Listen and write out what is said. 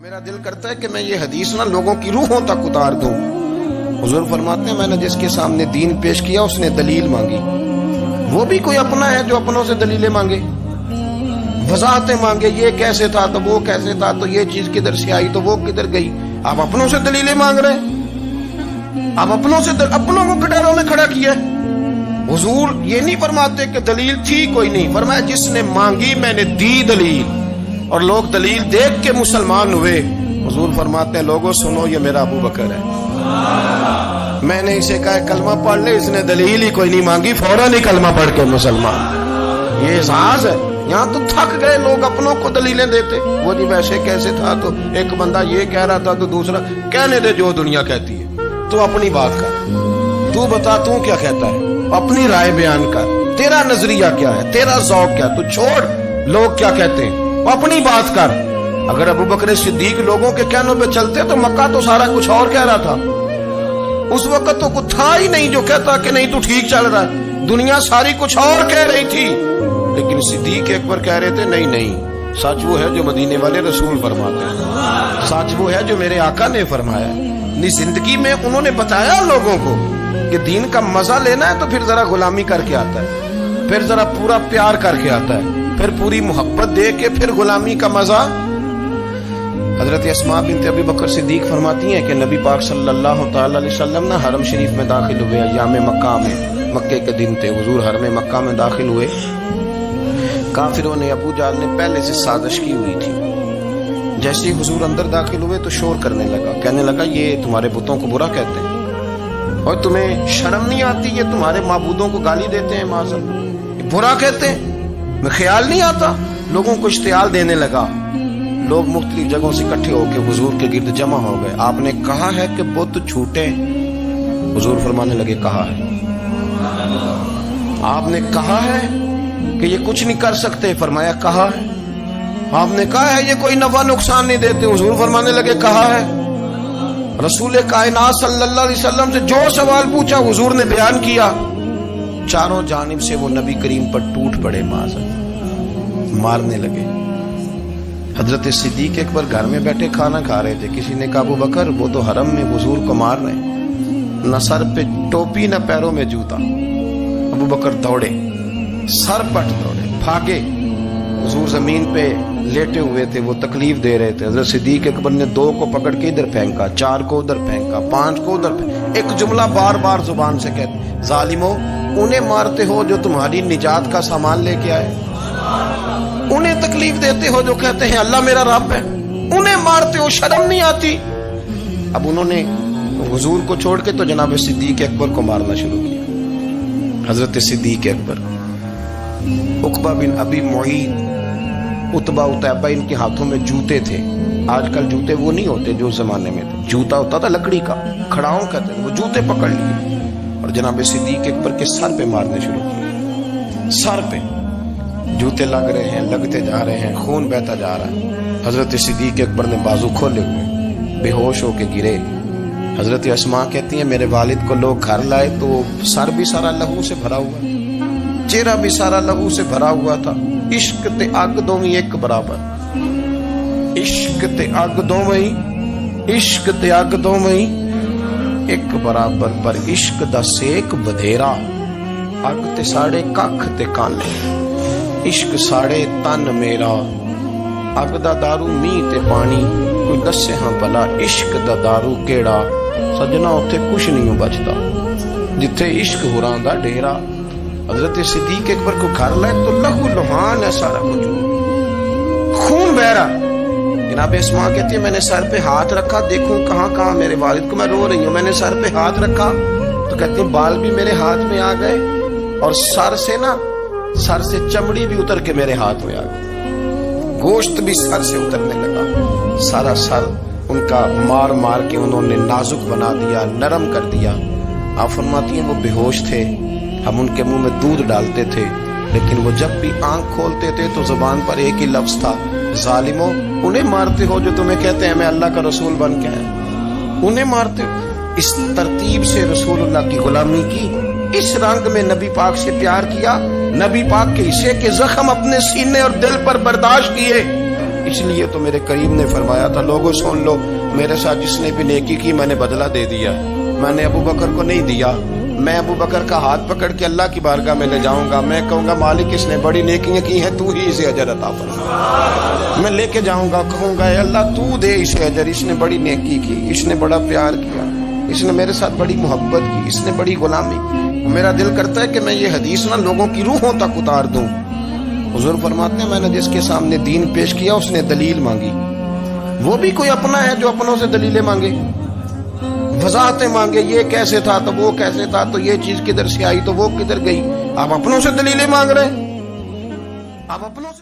میرا دل کرتا ہے کہ میں یہ حدیث نہ لوگوں کی روحوں تک اتار دوں۔ حضور فرماتے ہیں میں نے جس کے سامنے دین پیش کیا اس نے دلیل مانگی، وہ بھی کوئی اپنا ہے جو اپنوں سے دلیلیں مانگے، وضاحتیں مانگے، یہ کیسے تھا تو وہ کیسے تھا تو یہ چیز کدھر سے آئی تو وہ کدھر گئی۔ آپ اپنوں سے دلیلیں مانگ رہے ہیں، آپ اپنوں کو کٹہروں میں کھڑا کیا ہے۔ حضور یہ نہیں فرماتے کہ دلیل تھی کوئی نہیں، فرمایا جس نے مانگی میں نے دی دلیل، اور لوگ دلیل دیکھ کے مسلمان ہوئے۔ حضور فرماتے ہیں لوگوں سنو یہ میرا ابو بکر ہے، میں نے اسے کہا کلمہ پڑھ لے، اس نے دلیل ہی کوئی نہیں مانگی، فوراً ہی کلمہ پڑھ کے مسلمان۔ یہ احساس ہے، یہاں تو تھک گئے لوگ اپنوں کو دلیلیں دیتے، وہ جی ویسے کیسے تھا تو ایک بندہ یہ کہہ رہا تھا تو دوسرا کہنے دے جو دنیا کہتی ہے، تو اپنی بات کر، تو بتا تو کیا کہتا ہے، اپنی رائے بیان کر، تیرا نظریہ کیا ہے، تیرا ذوق کیا، تو چھوڑ لوگ کیا کہتے ہیں، اپنی بات کر۔ اگر ابو بکر صدیق لوگوں کے کہنوں پہ چلتے تو مکہ تو سارا کچھ اور کہہ رہا تھا، اس وقت تو کچھ تھا ہی نہیں جو کہتا کہ نہیں تو ٹھیک چل رہا ہے، دنیا ساری کچھ اور کہہ رہی تھی، لیکن صدیق اکبر کہہ رہے تھے نہیں نہیں، سچ وہ ہے جو مدینے والے رسول فرماتے ہیں، سچ وہ ہے جو میرے آقا نے فرمایا۔ زندگی میں انہوں نے بتایا لوگوں کو کہ دین کا مزہ لینا ہے تو پھر ذرا غلامی کر کے آتا ہے، پھر ذرا پورا پیار کر کے آتا ہے، پھر پوری محبت دے کے پھر غلامی کا مزہ۔ حضرت اسماء بنت ابی بکر صدیق فرماتی ہیں کہ نبی پاک صلی اللہ تعالی علیہ وسلم نہ حرم شریف میں داخل ہوئے، ایام مکہ میں، مکے کے دن تھے، حضور حرم مکہ میں داخل ہوئے، کافروں نے، ابو جہل نے پہلے سے سازش کی ہوئی تھی۔ جیسے ہی حضور اندر داخل ہوئے تو شور کرنے لگا، کہنے لگا یہ تمہارے بتوں کو برا کہتے ہیں اور تمہیں شرم نہیں آتی، یہ تمہارے معبودوں کو گالی دیتے ہیں، معذرت برا کہتے ہیں، میں خیال نہیں آتا۔ لوگوں کو اشتعال دینے لگا، لوگ مختلف جگہوں سے اکٹھے ہو کے حضور کے گرد جمع ہو گئے۔ آپ نے کہا ہے کہ بت چھوٹے، حضور فرمانے لگے کہا ہے۔ آپ نے کہا ہے کہ یہ کچھ نہیں کر سکتے، فرمایا کہا ہے۔ آپ نے کہا ہے یہ کوئی نفع نقصان نہیں دیتے، حضور فرمانے لگے کہا ہے۔ رسول کائنات صلی اللہ علیہ وسلم سے جو سوال پوچھا حضور نے بیان کیا، چاروں جانب سے وہ نبی کریم پر ٹوٹ پڑے، مارنے لگے۔ حضرت صدیق اکبر گھر میں بیٹھے کھانا کھا رہے تھے، کسی نے کہا ابو بکر وہ تو حرم میں حضور کو مار رہے ہیں، نہ سر پہ ٹوپی نہ پیروں میں جوتا۔ ابو بکر دوڑے، سر پٹ دوڑے، بھاگے۔ حضور زمین پہ لیٹے ہوئے تھے، وہ تکلیف دے رہے تھے۔ حضرت صدیق اکبر نے 2 کو پکڑ کے ادھر پھینکا، 4 کو ادھر پھینکا، 5 کو ادھر پھینکا، ایک جملہ بار بار زبان سے کہتے، ظالمو انہیں مارتے ہو جو تمہاری نجات کا سامان لے کے آئے، انہیں تکلیف دیتے ہو جو کہتے ہیں اللہ میرا رب ہے، انہیں مارتے ہو، شرم نہیں آتی۔ اب انہوں نے حضور کو چھوڑ کے تو جناب صدیق اکبر کو مارنا شروع کیا۔ حضرت صدیق اکبر، عقبہ بن ابی معیط، عتبہ عتیبہ، ان کے ہاتھوں میں جوتے تھے۔ آج کل جوتے وہ نہیں ہوتے جو زمانے میں تھے، جوتا ہوتا تھا لکڑی کا، کھڑاؤں کہتے ہیں، وہ جوتے پکڑ لیے اور جناب صدیق اکبر کے سر پہ مارنے شروع کیے۔ سر پہ جوتے لگ رہے ہیں، لگتے جا رہے ہیں، خون بہتا جا رہا ہے۔ حضرت صدیق اکبر نے بازو کھولے ہوئے بے ہوش ہو کے گرے۔ حضرت اسماء کہتی ہیں میرے والد کو لوگ گھر لائے تو سر بھی سارا لہو سے بھرا ہوا، چہرہ بھی سارا لہو سے بھرا ہوا تھا۔ عشق تے اگ دوویں ایک برابر، عشق تے اگ دوویں، عشق تے اگ دوویں ایک برابر، پر عشق دا سیک بدھیرا، اگ تے ساڑے ککھ تے کانے، عشق ساڑے تن میرا، اگ دا دارو میہ تے پانی، کوئی دسے ہاں بھلا عشق دا دارو کیڑا، سجنا اتھے کچھ نہیں بچتا جتھے عشق ہوراں دا ڈیرا۔ حضرت صدیق اکبر کو گھر لائے تو لہو لہان ہے سارا کچھ، خون بہ رہا۔ جناب اسماء کہتی ہے میں نے سر پہ ہاتھ رکھا، دیکھوں کہاں کہاں میرے والد کو، میں رو رہی ہوں، میں نے سر پہ ہاتھ رکھا تو کہتی ہیں بال بھی میرے ہاتھ میں آ گئے اور سر سے چمڑی بھی اتر کے میرے ہاتھ میں آ گئی، گوشت بھی سر سے اترنے لگا، سارا سر ان کا مار مار کے انہوں نے نازک بنا دیا، نرم کر دیا۔ آپ فرماتی ہیں وہ بے ہوش تھے، ہم ان کے منہ میں دودھ ڈالتے تھے، لیکن وہ جب بھی آنکھ کھولتے تھے تو زبان پر ایک ہی لفظ تھا، ظالمو انہیں مارتے ہو جو تمہیں کہتے ہیں میں اللہ کا رسول بن کے آیا، انہیں مارتے ہو۔ اس ترتیب سے رسول اللہ کی غلامی کی، اس رنگ میں نبی پاک سے پیار کیا، نبی پاک کے حصے کے زخم اپنے سینے اور دل پر برداشت کیے، اس لیے تو میرے کریم نے فرمایا تھا لوگوں سن لو میرے ساتھ جس نے بھی نیکی کی میں نے بدلہ دے دیا. میں نے ابو بکر کو نہیں دیا. میں ابو بکر کا ہاتھ پکڑ کے اللہ کی بارگاہ میں لے جاؤں گا. میں کہوں گا مالک اس نے بڑی نیکیاں کی ہیں تو ہی اسے اجر عطا فرما. میں لے کے جاؤں گا کہوں گا اے اللہ تو دے اسے اجر. اس نے بڑی نیکی کی, اس نے بڑا پیار کیا, اس نے میرے ساتھ بڑی محبت کی, اس نے بڑی غلامی. میرا دل کرتا ہے کہ میں یہ حدیث نہ لوگوں کی روحوں تک اتار دوں. حضور فرماتے ہیں میں نے جس کے سامنے دین پیش کیا اس نے دلیل مانگی. وہ بھی کوئی اپنا ہے جو اپنوں سے دلیلیں مانگے, وضاحتیں مانگے, یہ کیسے تھا تو وہ کیسے تھا, تو یہ چیز کدھر سے آئی تو وہ کدھر گئی. آپ اپنوں سے دلیلیں مانگ رہے ہیں, آپ اپنوں سے